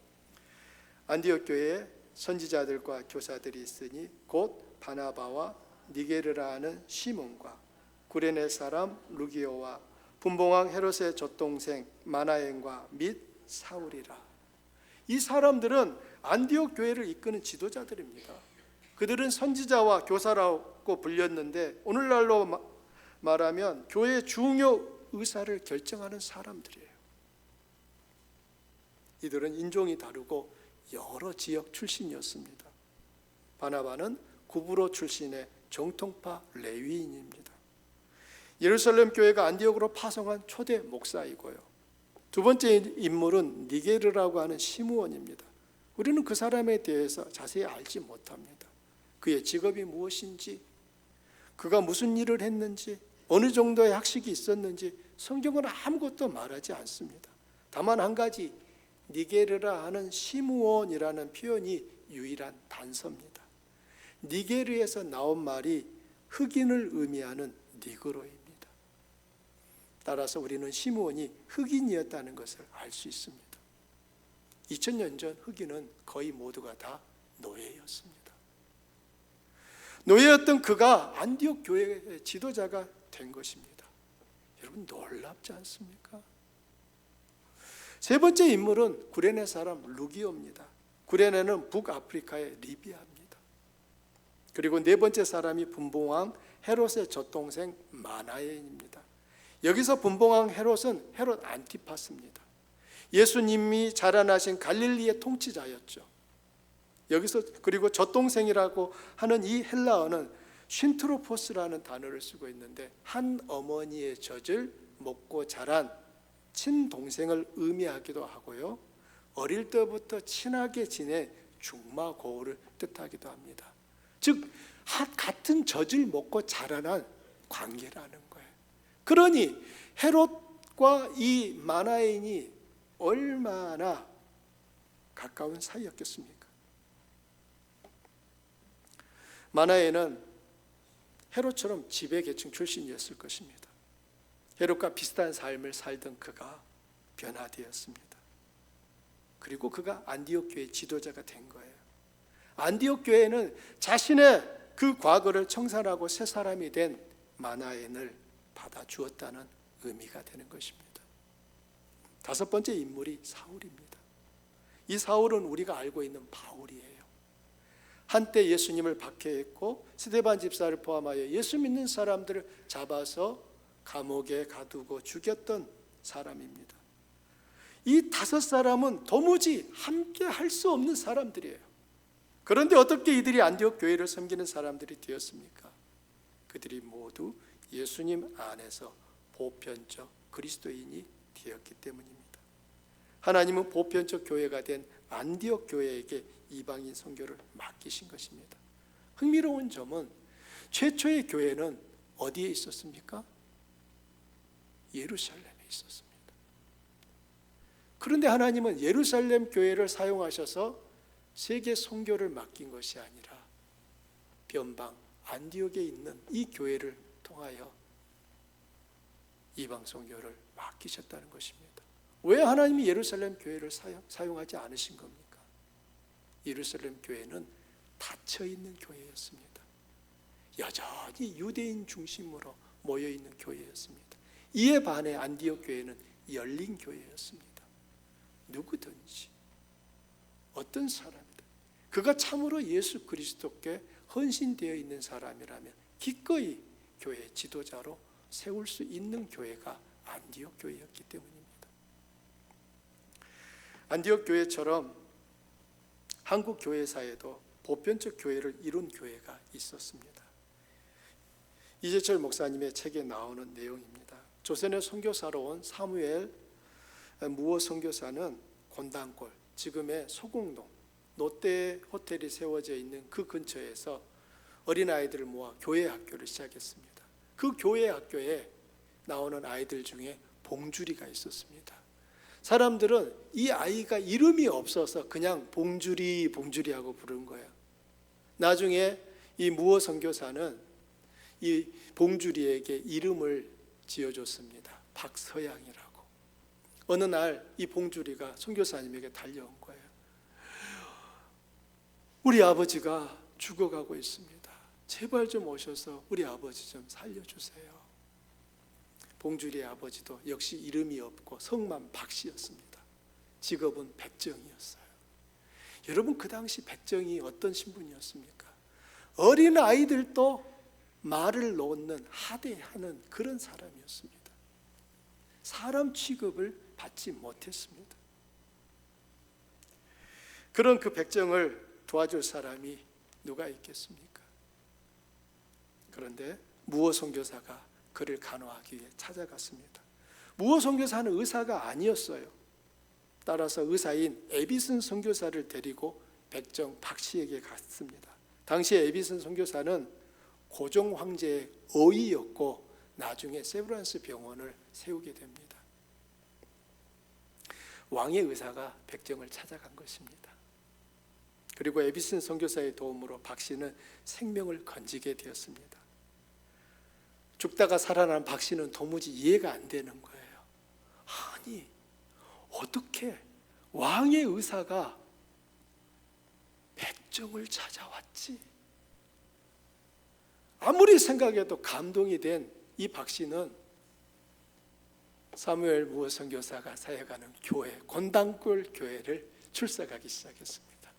안디옥 교회에 선지자들과 교사들이 있으니 곧 바나바와 니게르라 하는 시몬과 구레네 사람 루기오와 분봉왕 헤롯의 젖동생 마나엔과 및 사울이라. 이 사람들은 안디옥 교회를 이끄는 지도자들입니다. 그들은 선지자와 교사라고 불렸는데 오늘날로 말하면 교회의 중요 의사를 결정하는 사람들이에요. 이들은 인종이 다르고 여러 지역 출신이었습니다. 바나바는 구브로 출신의 정통파 레위인입니다. 예루살렘 교회가 안디옥으로 파송한 초대 목사이고요. 두 번째 인물은 니게르라고 하는 시므온입니다. 우리는 그 사람에 대해서 자세히 알지 못합니다. 그의 직업이 무엇인지, 그가 무슨 일을 했는지, 어느 정도의 학식이 있었는지 성경은 아무것도 말하지 않습니다. 다만 한 가지, 니게르라 하는 시므온이라는 표현이 유일한 단서입니다. 니게르에서 나온 말이 흑인을 의미하는 니그로입니다. 따라서 우리는 시므온이 흑인이었다는 것을 알 수 있습니다. 2000년 전 흑인은 거의 모두가 다 노예였습니다. 노예였던 그가 안디옥 교회의 지도자가 된 것입니다. 여러분 놀랍지 않습니까? 세 번째 인물은 구레네 사람 루기오입니다. 구레네는 북아프리카의 리비아입니다. 그리고 네 번째 사람이 분봉왕 헤롯의 젖동생 마나엔입니다. 여기서 분봉왕 헤롯은 헤롯 안티파스입니다. 예수님이 자라나신 갈릴리의 통치자였죠. 여기서 그리고 젖동생이라고 하는 이 헬라어는 쉰트로포스라는 단어를 쓰고 있는데 한 어머니의 젖을 먹고 자란 친동생을 의미하기도 하고요, 어릴 때부터 친하게 지낸 중마고우를 뜻하기도 합니다. 즉 같은 젖을 먹고 자라난 관계라는 거예요. 그러니 헤롯과 이 마나엔이 얼마나 가까운 사이였겠습니까? 마나엔은 헤롯처럼 지배계층 출신이었을 것입니다. 헤롯과 비슷한 삶을 살던 그가 변화되었습니다. 그리고 그가 안디옥 교회 지도자가 된 거예요. 안디옥 교회는 자신의 그 과거를 청산하고 새 사람이 된 마나엔을 받아주었다는 의미가 되는 것입니다. 다섯 번째 인물이 사울입니다. 이 사울은 우리가 알고 있는 바울이에요. 한때 예수님을 박해했고 스데반 집사를 포함하여 예수 믿는 사람들을 잡아서 감옥에 가두고 죽였던 사람입니다. 이 다섯 사람은 도무지 함께 할 수 없는 사람들이에요. 그런데 어떻게 이들이 안디옥 교회를 섬기는 사람들이 되었습니까? 그들이 모두 예수님 안에서 보편적 그리스도인이 되었기 때문입니다. 하나님은 보편적 교회가 된 안디옥 교회에게 이방인 선교를 맡기신 것입니다. 흥미로운 점은 최초의 교회는 어디에 있었습니까? 예루살렘에 있었습니다. 그런데 하나님은 예루살렘 교회를 사용하셔서 세계 선교를 맡긴 것이 아니라 변방 안디옥에 있는 이 교회를 통하여 이방 선교를 맡기셨다는 것입니다. 왜 하나님이 예루살렘 교회를 사용하지 않으신 겁니까? 예루살렘 교회는 닫혀있는 교회였습니다. 여전히 유대인 중심으로 모여있는 교회였습니다. 이에 반해 안디옥 교회는 열린 교회였습니다. 누구든지 어떤 사람이든 그가 참으로 예수 그리스도께 헌신되어 있는 사람이라면 기꺼이 교회 지도자로 세울 수 있는 교회가 안디옥 교회였기 때문입니다. 안디옥 교회처럼 한국 교회사에도 보편적 교회를 이룬 교회가 있었습니다. 이재철 목사님의 책에 나오는 내용입니다. 조선의 선교사로 온 사무엘 무어 선교사는 곤단골, 지금의 소공동 롯데 호텔이 세워져 있는 그 근처에서 어린아이들을 모아 교회 학교를 시작했습니다. 그 교회 학교에 나오는 아이들 중에 봉주리가 있었습니다. 사람들은 이 아이가 이름이 없어서 그냥 봉주리 하고 부른 거예요. 나중에 이 무어 선교사는 이 봉주리에게 이름을 지어줬습니다. 박서양이라고. 어느 날 이 봉주리가 선교사님에게 달려온 거예요. 우리 아버지가 죽어가고 있습니다. 제발 좀 오셔서 우리 아버지 좀 살려주세요. 봉주리의 아버지도 역시 이름이 없고 성만 박씨였습니다. 직업은 백정이었어요. 여러분, 그 당시 백정이 어떤 신분이었습니까? 어린 아이들도 말을 놓는 하대하는 그런 사람이었습니다. 사람 취급을 받지 못했습니다. 그런 그 백정을 도와줄 사람이 누가 있겠습니까? 그런데 무어 선교사가 그를 간호하기 위해 찾아갔습니다. 무어 선교사는 의사가 아니었어요. 따라서 의사인 에비슨 선교사를 데리고 백정 박씨에게 갔습니다. 당시 에비슨 선교사는 고종 황제의 어이였고 나중에 세브란스 병원을 세우게 됩니다. 왕의 의사가 백정을 찾아간 것입니다. 그리고 에비슨 선교사의 도움으로 박씨는 생명을 건지게 되었습니다. 죽다가 살아난 박씨는 도무지 이해가 안 되는 거예요. 아니, 어떻게 왕의 의사가 백정을 찾아왔지? 아무리 생각해도 감동이 된 이 박씨는 사무엘 무어 선교사가 사역하는 교회, 곤단골 교회를 출석하기 시작했습니다.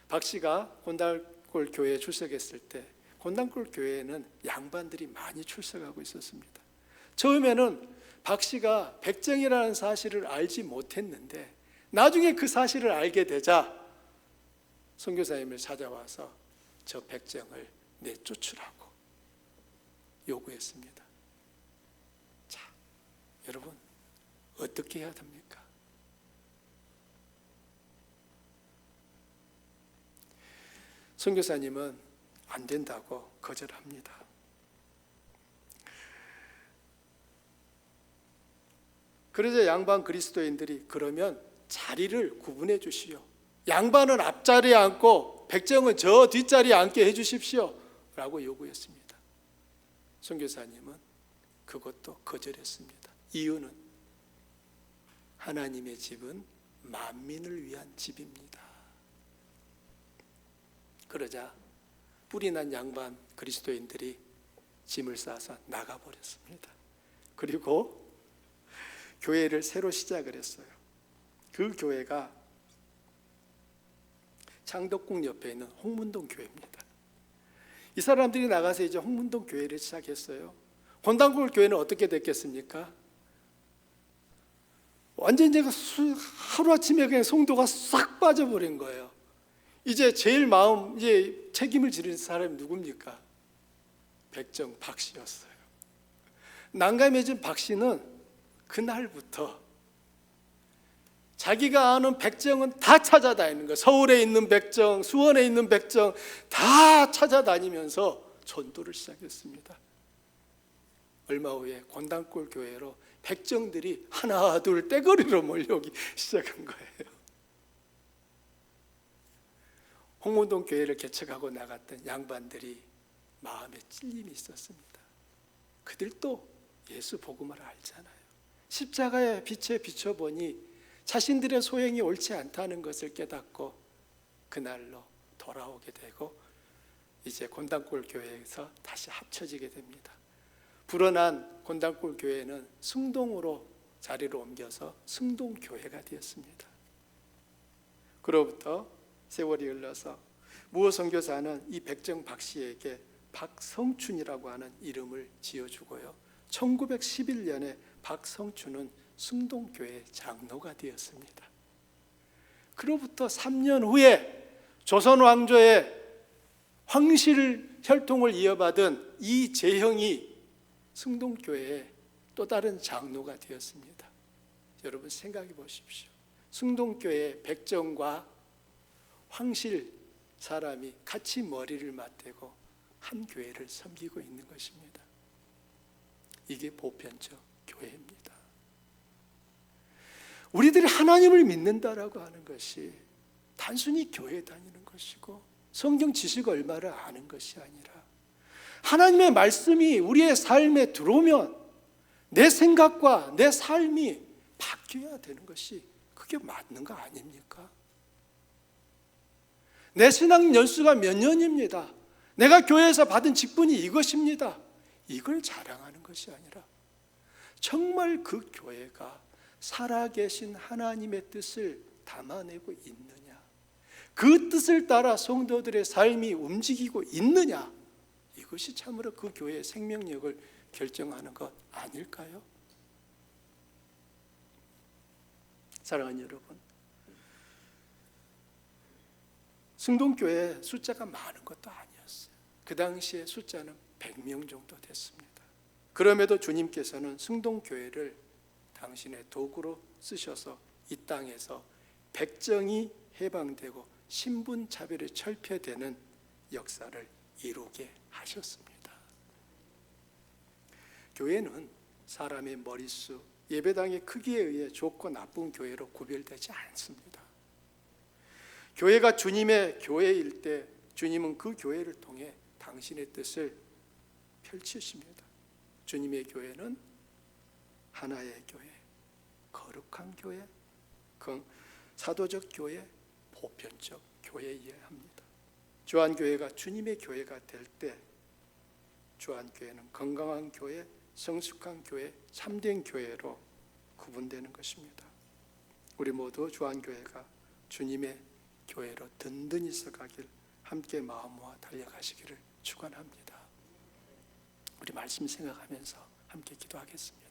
박 씨가 곤단골 교회에 출석했을 때 곤단골 교회에는 양반들이 많이 출석하고 있었습니다. 처음에는 박 씨가 백정이라는 사실을 알지 못했는데 나중에 그 사실을 알게 되자 선교사님을 찾아와서 저 백정을 내쫓으라고 요구했습니다. 자, 여러분 어떻게 해야 됩니까? 선교사님은 안 된다고 거절합니다. 그러자 양반 그리스도인들이 그러면 자리를 구분해 주시오. 양반은 앞자리에 앉고 백정은 저 뒷자리에 앉게 해 주십시오 라고 요구했습니다. 선교사님은 그것도 거절했습니다. 이유는 하나님의 집은 만민을 위한 집입니다. 그러자 뿔이 난 양반 그리스도인들이 짐을 싸서 나가버렸습니다. 그리고 교회를 새로 시작을 했어요. 그 교회가 창덕궁 옆에 있는 홍문동 교회입니다. 이 사람들이 나가서 이제 홍문동 교회를 시작했어요. 곤단골 교회는 어떻게 됐겠습니까? 완전 제가 하루아침에 그냥 성도가 싹 빠져버린 거예요. 이제 제일 이제 책임을 지는 사람이 누굽니까? 백정 박 씨였어요. 난감해진 박 씨는 그날부터 자기가 아는 백정은 다 찾아다니는 거예요. 서울에 있는 백정, 수원에 있는 백정 다 찾아다니면서 전도를 시작했습니다. 얼마 후에 곤단골 교회로 백정들이 하나 둘 떼거리로 몰려오기 시작한 거예요. 홍문동 교회를 개척하고 나갔던 양반들이 마음에 찔림이 있었습니다. 그들도 예수 복음을 알잖아요. 십자가의 빛에 비춰보니 자신들의 소행이 옳지 않다는 것을 깨닫고 그날로 돌아오게 되고 이제 곤단골 교회에서 다시 합쳐지게 됩니다. 불어난 곤단골 교회는 승동으로 자리를 옮겨서 승동교회가 되었습니다. 그로부터 세월이 흘러서 무호 선교사는 이 백정 박 씨에게 박성춘이라고 하는 이름을 지어주고요. 1911년에 박성춘은 승동교회 장로가 되었습니다. 그로부터 3년 후에 조선 왕조의 황실 혈통을 이어받은 이재형이 승동교회의 또 다른 장로가 되었습니다. 여러분 생각해 보십시오. 승동교회 백정과 황실 사람이 같이 머리를 맞대고 한 교회를 섬기고 있는 것입니다. 이게 보편적 교회입니다. 우리들이 하나님을 믿는다라고 하는 것이 단순히 교회 다니는 것이고 성경 지식을 얼마를 아는 것이 아니라 하나님의 말씀이 우리의 삶에 들어오면 내 생각과 내 삶이 바뀌어야 되는 것이 그게 맞는 거 아닙니까? 내 신앙 연수가 몇 년입니다. 내가 교회에서 받은 직분이 이것입니다. 이걸 자랑하는 것이 아니라 정말 그 교회가 살아계신 하나님의 뜻을 담아내고 있느냐, 그 뜻을 따라 성도들의 삶이 움직이고 있느냐, 이것이 참으로 그 교회의 생명력을 결정하는 것 아닐까요? 사랑하는 여러분, 승동교회 숫자가 많은 것도 아니었어요. 그 당시에 숫자는 100명 정도 됐습니다. 그럼에도 주님께서는 승동교회를 당신의 도구로 쓰셔서 이 땅에서 백정이 해방되고 신분차별이 철폐되는 역사를 이루게 하셨습니다. 교회는 사람의 머릿수, 예배당의 크기에 의해 좋고 나쁜 교회로 구별되지 않습니다. 교회가 주님의 교회일 때 주님은 그 교회를 통해 당신의 뜻을 펼치십니다. 주님의 교회는 하나의 교회, 거룩한 교회, 사도적 교회, 보편적 교회이어야 합니다. 주한교회가 주님의 교회가 될 때 주한교회는 건강한 교회, 성숙한 교회, 참된 교회로 구분되는 것입니다. 우리 모두 주한교회가 주님의 교회로 든든히 서가길 함께 마음 모아 달려가시기를 축원합니다. 우리 말씀 생각하면서 함께 기도하겠습니다.